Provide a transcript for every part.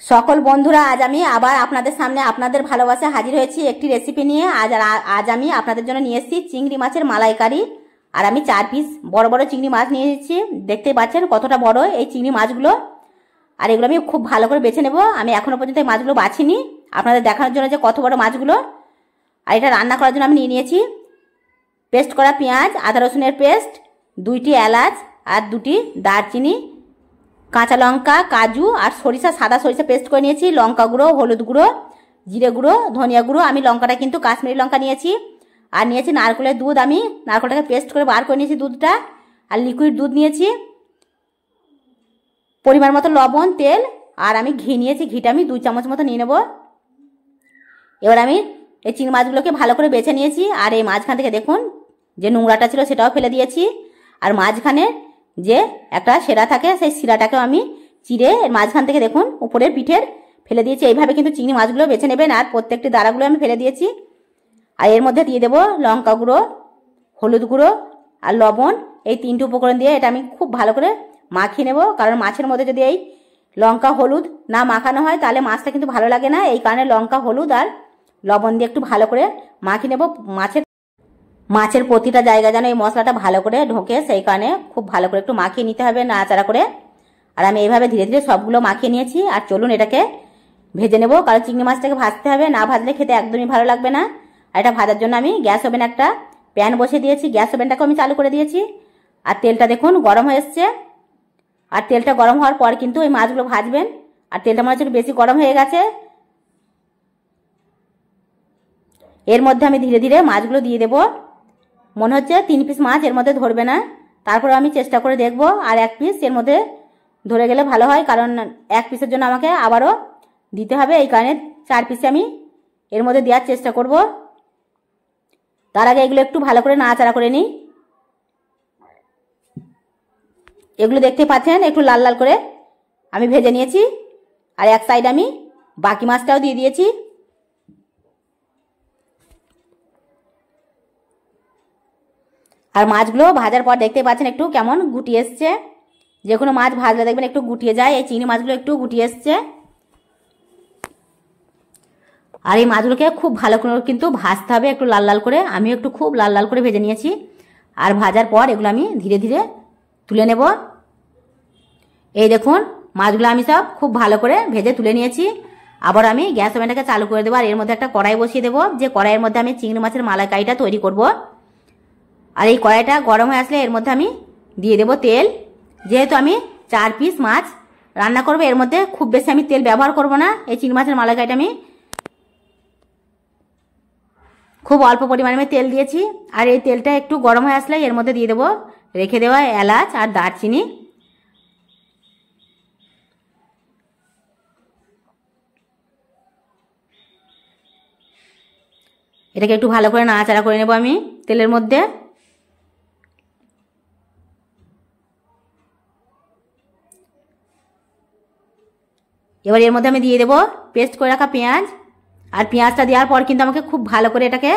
সকল বন্ধুরা, আজ আমি আবার আপনাদের সামনে আপনাদের ভালোবাসা হাজির হয়েছি একটি রেসিপি নিয়ে। আজ আমি আপনাদের জন্য নিয়ে এসেছি চিংড়ি মাছের মালাইকারি। আর আমি 4 পিস বড় বড় চিংড়ি মাছ নিয়ে এসেছি। দেখতেই পাচ্ছেন কতটা বড় এই চিংড়ি মাছগুলো। আর এগুলো আমি খুব ভালো করে বেছে নেব। আমি এখনো পর্যন্ত এই মাছগুলো বাছিনি, আপনাদের দেখানোর জন্য যে কত বড় মাছগুলো। আর এটা রান্না করার জন্য আমি নিয়ে নিয়েছি পেস্ট করা পেঁয়াজ, আদা রসুনের পেস্ট, 2টি এলাচ আর 2টি দারচিনি, কাঁচা লঙ্কা, কাজু আর সরিষা, সাদা সরিষা পেস্ট করে নিয়েছি, লঙ্কা গুঁড়ো, হলুদ গুঁড়ো, জিরে গুঁড়ো, ধনিয়া গুঁড়ো। আমি লঙ্কাটা কিন্তু কাশ্মীরি লঙ্কা নিয়েছি। আর নিয়েছি নারকেলের দুধ, আমি নারকেলটাকে পেস্ট করে বার করে নিয়েছি দুধটা। আর লিকুইড দুধ নিয়েছি, পরিমাণ মতো লবণ, তেল আর আমি ঘি নিয়েছি। ঘিটা আমি 2 চামচ মতো নিয়ে নেব। এবার আমি এই চিংড়ি মাছগুলোকে ভালো করে বেছে নিয়েছি। আর এই মাঝখান থেকে দেখুন যে নোংরাটা ছিল সেটাও ফেলে দিয়েছি। আর মাঝখানে যে একটা শিরা থাকে সেই শিরাটাকেও আমি চিড়ে এর মাঝখান থেকে দেখুন উপরের পিঠের ফেলে দিয়েছি। এইভাবে কিন্তু চিংড়ি মাছগুলো বেছে নেবেন। আর প্রত্যেকটি দাঁড়াগুলো আমি ফেলে দিয়েছি। আর এর মধ্যে দিয়ে দেবো লঙ্কা গুঁড়ো, হলুদ গুঁড়ো আর লবণ। এই 3টি উপকরণ দিয়ে এটা আমি খুব ভালো করে মাখিয়ে নেব। কারণ মাছের মধ্যে যদি এই লঙ্কা হলুদ না মাখানো হয় তাহলে মাছটা কিন্তু ভালো লাগে না। এই কারণে লঙ্কা হলুদ আর লবণ দিয়ে একটু ভালো করে মাখিয়ে নেব। মাছের প্রতিটা জায়গা যেন এই মশলাটা ভালো করে ঢোকে, সেই কারণে খুব ভালো করে একটু মাখিয়ে নিতে হবে নাড়াচাড়া করে। আর আমি এইভাবে ধীরে ধীরে সবগুলো মাখিয়ে নিয়েছি। আর চলুন এটাকে ভেজে নেব। কারণ চিংড়ি মাছটাকে ভাজতে হবে, না ভাজলে খেতে একদমই ভালো লাগবে না। আর এটা ভাজার জন্য আমি গ্যাস ওভেন একটা প্যান বসিয়ে দিয়েছি। গ্যাস ওভেনটাকে আমি চালু করে দিয়েছি। আর তেলটা দেখুন গরম হয়ে এসছে। আর তেলটা গরম হওয়ার পর কিন্তু এই মাছগুলো ভাজবেন। আর তেলটা মনে হচ্ছে একটু বেশি গরম হয়ে গেছে। এর মধ্যে আমি ধীরে ধীরে মাছগুলো দিয়ে দেবো। মনে হচ্ছে 3 পিস মাছ এর মধ্যে ধরবে না, তারপর আমি চেষ্টা করে দেখব। আর 1 পিস এর মধ্যে ধরে গেলে ভালো হয়, কারণ 1 পিসের জন্য আমাকে আবারও দিতে হবে। এই কারণে 4 পিসে আমি এর মধ্যে দেওয়ার চেষ্টা করব। তার আগে এগুলো একটু ভালো করে নাড়াচাড়া করে নিই। এগুলো দেখতে পাচ্ছেন একটু লাল লাল করে আমি ভেজে নিয়েছি। আর এক সাইড আমি বাকি মাছটাও দিয়ে দিয়েছি। আর মাছগুলো ভাজার পর দেখতে পাচ্ছেন একটু কেমন গুটিয়ে এসছে। যে কোনো মাছ ভাজলে দেখবেন একটু গুটিয়ে যায়, এই চিংড়ি মাছগুলো একটু গুটিয়ে এসছে। আর এই মাছগুলোকে খুব ভালো করে কিন্তু ভাজতে হবে, একটু লাল লাল করে। আমি একটু খুব লাল লাল করে ভেজে নিয়েছি। আর ভাজার পর এগুলো আমি ধীরে ধীরে তুলে নেব। এই দেখুন মাছগুলো আমি সব খুব ভালো করে ভেজে তুলে নিয়েছি। আবার আমি গ্যাস ওভেনটাকে চালু করে দেবো। আর এর মধ্যে একটা কড়াই বসিয়ে দেবো, যে কড়াইয়ের মধ্যে আমি চিংড়ি মাছের মালাইকারিটা তৈরি করব। আর এই কড়াইটা গরম হয়ে আসলে এর মধ্যে আমি দিয়ে দেবো তেল। যেহেতু আমি 4 পিস মাছ রান্না করবো, এর মধ্যে খুব বেশি আমি তেল ব্যবহার করব না। এই চিংড়ি মাছের মালাইকারিটা আমি খুব অল্প পরিমাণে আমি তেল দিয়েছি। আর এই তেলটা একটু গরম হয়ে আসলে এর মধ্যে দিয়ে দেবো রেখে দেওয়া এলাচ আর দারচিনি। এটাকে একটু ভালো করে নাড়াচাড়া করে নেব আমি তেলের মধ্যে। এবার এর মধ্যে আমি দিয়ে দেবো পেস্ট করে রাখা পেঁয়াজ। আর পেঁয়াজটা দেওয়ার পর কিন্তু আমাকে খুব ভালো করে এটাকে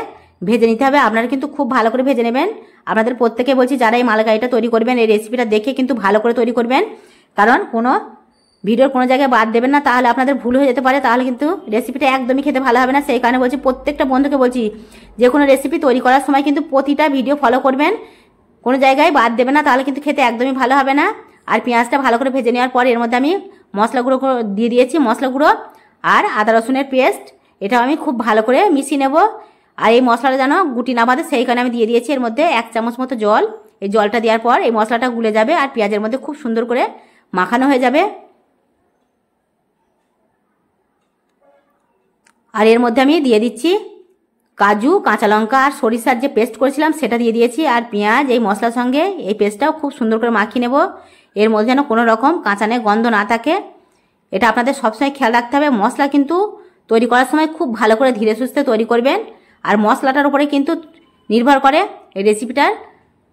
ভেজে নিতে হবে। আপনারা কিন্তু খুব ভালো করে ভেজে নেবেন। আপনাদের প্রত্যেকে বলছি যারা এই মালাইকারিটা তৈরি করবেন এই রেসিপিটা দেখে কিন্তু ভালো করে তৈরি করবেন। কারণ কোনো ভিডিওর কোনো জায়গায় বাদ দেবেন না, তাহলে আপনাদের ভুল হয়ে যেতে পারে। তাহলে কিন্তু রেসিপিটা একদমই খেতে ভালো হবে না। সেই কারণে বলছি প্রত্যেকটা বন্ধুকে বলছি যে কোনো রেসিপি তৈরি করার সময় কিন্তু প্রতিটা ভিডিও ফলো করবেন, কোনো জায়গায় বাদ দেবেন না, তাহলে কিন্তু খেতে একদমই ভালো হবে না। আর পেঁয়াজটা ভালো করে ভেজে নেওয়ার পর এর মধ্যে আমি মশলা গুঁড়ো দিয়ে দিয়েছি, মশলা গুঁড়ো আর আদা রসুনের পেস্ট। এটাও আমি খুব ভালো করে মিশিয়ে নেব। আর এই মশলাটা যেন গুটি না বাঁধে সেই কারণে আমি দিয়ে দিয়েছি এর মধ্যে 1 চামচ মতো জল। এই জলটা দেওয়ার পর এই মশলাটা গুলে যাবে আর পেঁয়াজের মধ্যে খুব সুন্দর করে মাখানো হয়ে যাবে। আর এর মধ্যে আমি দিয়ে দিচ্ছি কাজু, কাঁচা লঙ্কা আর সরিষার যে পেস্ট করেছিলাম সেটা দিয়ে দিয়েছি। আর পেঁয়াজ এই মশলার সঙ্গে এই পেস্টটাও খুব সুন্দর করে মাখিয়ে নেব। এর মধ্যে যেন কোনো রকম কাঁচানে গন্ধ না থাকে, এটা আপনাদের সবসময় খেয়াল রাখতে হবে। মশলা কিন্তু তৈরি করার সময় খুব ভালো করে ধীরে সুস্থে তৈরি করবেন। আর মশলাটার উপরে কিন্তু নির্ভর করে এই রেসিপিটার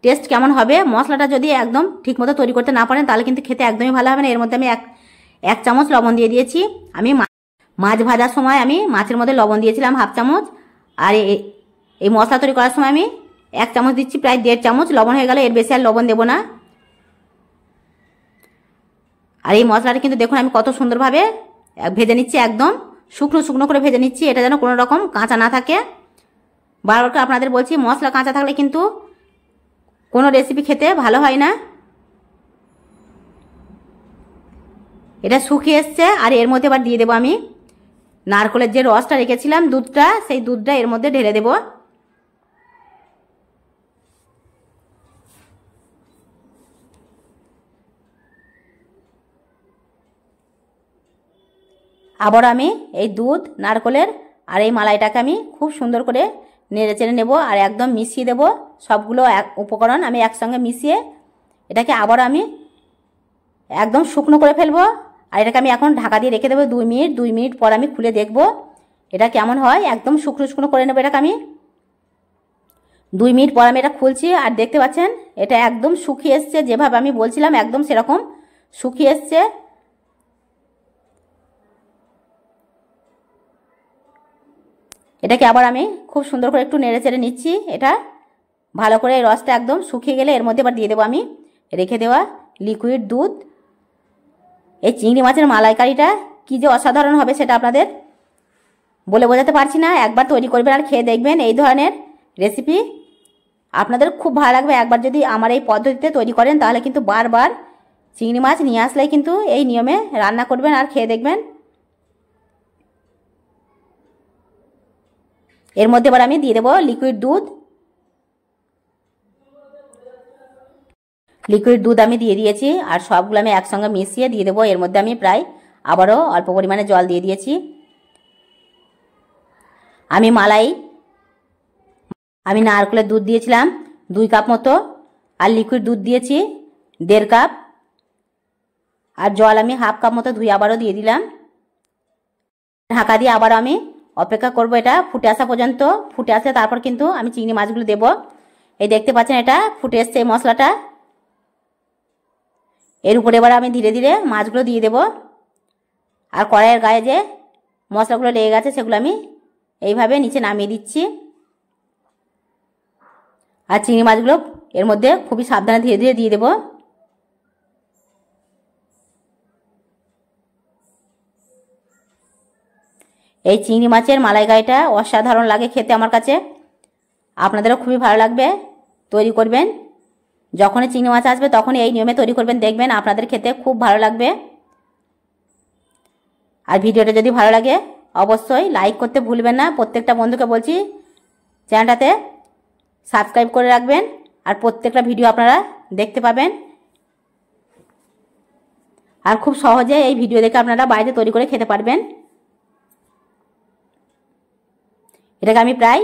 টেস্ট কেমন হবে। মশলাটা যদি একদম ঠিকমতো তৈরি করতে না পারেন তাহলে কিন্তু খেতে একদমই ভালো হবে না। এর মধ্যে আমি এক চামচ লবণ দিয়ে দিয়েছি। আমি মাছ ভাজার সময় আমি মাছের মধ্যে লবণ দিয়েছিলাম 1/2 চামচ। আর এই মশলা তৈরি করার সময় আমি 1 চামচ দিচ্ছি, প্রায় 1.5 চামচ। লবণ হয়ে গেলে এর বেশি আর লবণ দেবো না। আর এই মশলাটা কিন্তু দেখুন আমি কত সুন্দরভাবে ভেজে নিচ্ছি, একদম শুকনো শুকনো করে ভেজে নিচ্ছি, এটা যেন কোনো রকম কাঁচা না থাকে। বারবার করে আপনাদের বলছি, মশলা কাঁচা থাকলে কিন্তু কোনো রেসিপি খেতে ভালো হয় না। এটা শুকিয়ে এসছে, আর এর মধ্যে এবার দিয়ে দেবো আমি নারকেলের যে রসটা রেখেছিলাম, দুধটা, সেই দুধটা এর মধ্যে ঢেলে দেব। আবার আমি এই দুধ, নারকেলের আর এই মালাইটাকে আমি খুব সুন্দর করে নেড়ে চেড়ে নেব, আর একদম মিশিয়ে দেব। সবগুলো উপকরণ আমি একসঙ্গে মিশিয়ে এটাকে আবার আমি একদম শুকনো করে ফেলবো। আর এটাকে আমি এখন ঢাকা দিয়ে রেখে দেবো 2 মিনিট। 2 মিনিট পর আমি খুলে দেখব এটা কেমন হয়। একদম শুকনো শুকনো করে নেবো এটাকে আমি। 2 মিনিট পর আমি এটা খুলছি, আর দেখতে পাচ্ছেন এটা একদম শুকিয়ে এসছে, যেভাবে আমি বলছিলাম একদম সেরকম শুকিয়ে এসছে। এটাকে আবার আমি খুব সুন্দর করে একটু নেড়ে চেড়ে নিচ্ছি। এটা ভালো করে রসটা একদম শুকিয়ে গেলে এর মধ্যে এবার দিয়ে দেবো আমি রেখে দেওয়া লিকুইড দুধ। এই চিংড়ি মাছের মালাইকারিটা কি যে অসাধারণ হবে সেটা আপনাদের বলে বোঝাতে পারছি না। একবার তৈরি করবেন আর খেয়ে দেখবেন, এই ধরনের রেসিপি আপনাদের খুব ভালো লাগবে। একবার যদি আমার এই পদ্ধতিতে তৈরি করেন তাহলে কিন্তু বারবার চিংড়ি মাছ নিয়ে আসলেই কিন্তু এই নিয়মে রান্না করবেন আর খেয়ে দেখবেন। এর মধ্যে এবার আমি দিয়ে দেবো লিকুইড দুধ। লিকুইড দুধ আমি দিয়ে দিয়েছি, আর সবগুলো আমি একসঙ্গে মিশিয়ে দিয়ে দেবো। এর মধ্যে আমি প্রায় আবারও অল্প পরিমাণে জল দিয়ে দিয়েছি। আমি নারকেলের দুধ দিয়েছিলাম 2 কাপ মতো, আর লিকুইড দুধ দিয়েছি 1.5 কাপ, আর জল আমি 1/2 কাপ মতো ধুয়ে আবারও দিয়ে দিলাম। ঢাকা দিয়ে আবার আমি অপেক্ষা করব এটা ফুটে আসা পর্যন্ত। ফুটে আসলে তারপর কিন্তু আমি চিংড়ি মাছগুলো দেবো। এই দেখতে পাচ্ছেন এটা ফুটে এসছে এই মশলাটা। এর উপরে এবার আমি ধীরে ধীরে মাছগুলো দিয়ে দেব, আর কড়াইয়ের গায়ে যে মশলাগুলো লেগে গেছে সেগুলো আমি এইভাবে নিচে নামিয়ে দিচ্ছি। আর চিংড়ি মাছগুলো এর মধ্যে খুবই সাবধানে ধীরে ধীরে দিয়ে দেব। এই চিংড়ি মাছের মালাইকারিটা অসাধারণ লাগে খেতে আমার কাছে, আপনাদেরও খুবই ভালো লাগবে। তৈরি করবেন, যখনই চিংড়ি মাছ আসবে তখনই এই নিয়মে তৈরি করবেন, দেখবেন আপনাদের খেতে খুব ভালো লাগবে। আর ভিডিওটা যদি ভালো লাগে অবশ্যই লাইক করতে ভুলবেন না। প্রত্যেকটা বন্ধুকে বলছি চ্যানেলটাতে সাবস্ক্রাইব করে রাখবেন, আর প্রত্যেকটা ভিডিও আপনারা দেখতে পাবেন। আর খুব সহজে এই ভিডিও দেখে আপনারা বাড়িতে তৈরি করে খেতে পারবেন। এটাকে আমি প্রায়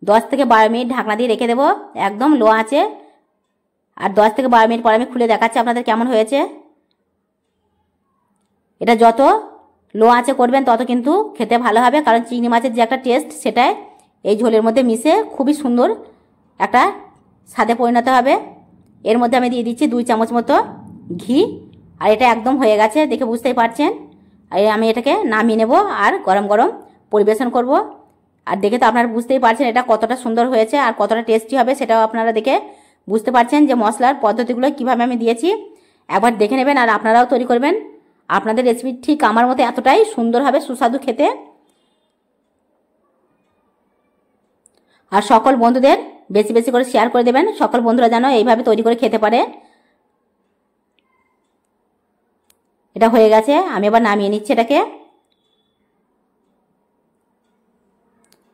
10 থেকে 12 মিনিট ঢাকনা দিয়ে রেখে দেবো একদম লো আঁচে। আর 10 থেকে 12 মিনিট পর আমি খুলে দেখাচ্ছি আপনাদের কেমন হয়েছে। এটা যত লো আঁচে করবেন তত কিন্তু খেতে ভালো হবে, কারণ চিংড়ি মাছের যে একটা টেস্ট সেটাই এই ঝোলের মধ্যে মিশে খুবই সুন্দর একটা স্বাদে পরিণত হবে। এর মধ্যে আমি দিয়ে দিচ্ছি 2 চামচ মতো ঘি, আর এটা একদম হয়ে গেছে দেখে বুঝতেই পারছেন। আর আমি এটাকে নামিয়ে নেব আর গরম গরম পরিবেশন করব। আর দেখে তো আপনারা বুঝতেই পারছেন এটা কতটা সুন্দর হয়েছে আর কতটা টেস্টি হবে, সেটাও আপনারা দেখে বুঝতে পারছেন যে মশলার পদ্ধতিগুলো কিভাবে আমি দিয়েছি। একবার দেখে নেবেন আর আপনারাও তৈরি করবেন। আপনাদের রেসিপি ঠিক আমার মতো এতটাই সুন্দর হবে, সুস্বাদু খেতে। আর সকল বন্ধুদের বেশি বেশি করে শেয়ার করে দেবেন, সকল বন্ধুরা যেন এইভাবে তৈরি করে খেতে পারে। এটা হয়ে গেছে, আমি এবার নামিয়ে নিচ্ছি এটাকে।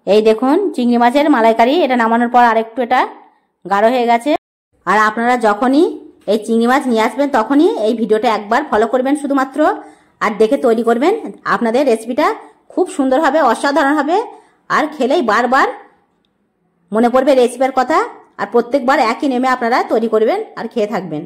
এই দেখুন চিংড়ি মাছের মালাইকারি, এটা নামানোর পর আরেকটু এটা গাঢ় হয়ে গেছে। আর আপনারা যখনই এই চিংড়ি মাছ নিয়ে আসবেন তখনই এই ভিডিওটা একবার ফলো করবেন শুধুমাত্র, আর দেখে তৈরি করবেন। আপনাদের রেসিপিটা খুব সুন্দর হবে, অসাধারণ হবে, আর খেলেই বারবার মনে পড়বে রেসিপির কথা। আর প্রত্যেকবার একই নিয়মে আপনারা তৈরি করবেন আর খেয়ে থাকবেন।